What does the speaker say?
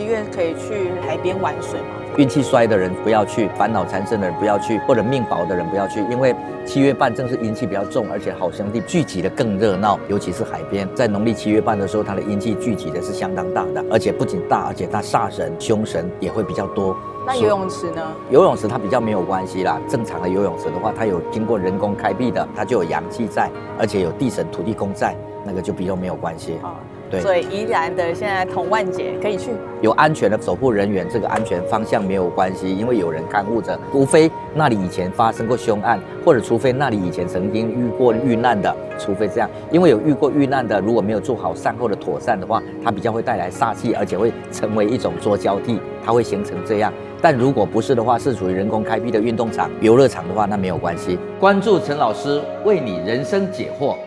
7月可以去海边玩水吗？运气衰的人不要去，烦恼缠身的人不要去，或者命薄的人不要去，因为7月半正是阴气比较重，而且好兄弟聚集的更热闹，尤其是海边，在农历7月半的时候，它的阴气聚集的是相当大的，而且不仅大，而且它煞神、凶神也会比较多。那游泳池呢？游泳池它比较没有关系啦，正常的游泳池的话，它有经过人工开辟的，它就有阳气在，而且有地神、土地公在，那个就比较没有关系。对，所以宜兰的现在童万节可以去，有安全的守护人员，这个安全方向没有关系，因为有人看护着，除非那里以前发生过凶案，或者除非那里以前曾经遇过遇难的，除非这样，因为有遇过遇难的，如果没有做好善后的妥善的话，它比较会带来煞气，而且会成为一种捉交替，它会形成这样。但如果不是的话，是属于人工开辟的运动场、游乐场的话，那没有关系。关注陈老师，为你人生解惑。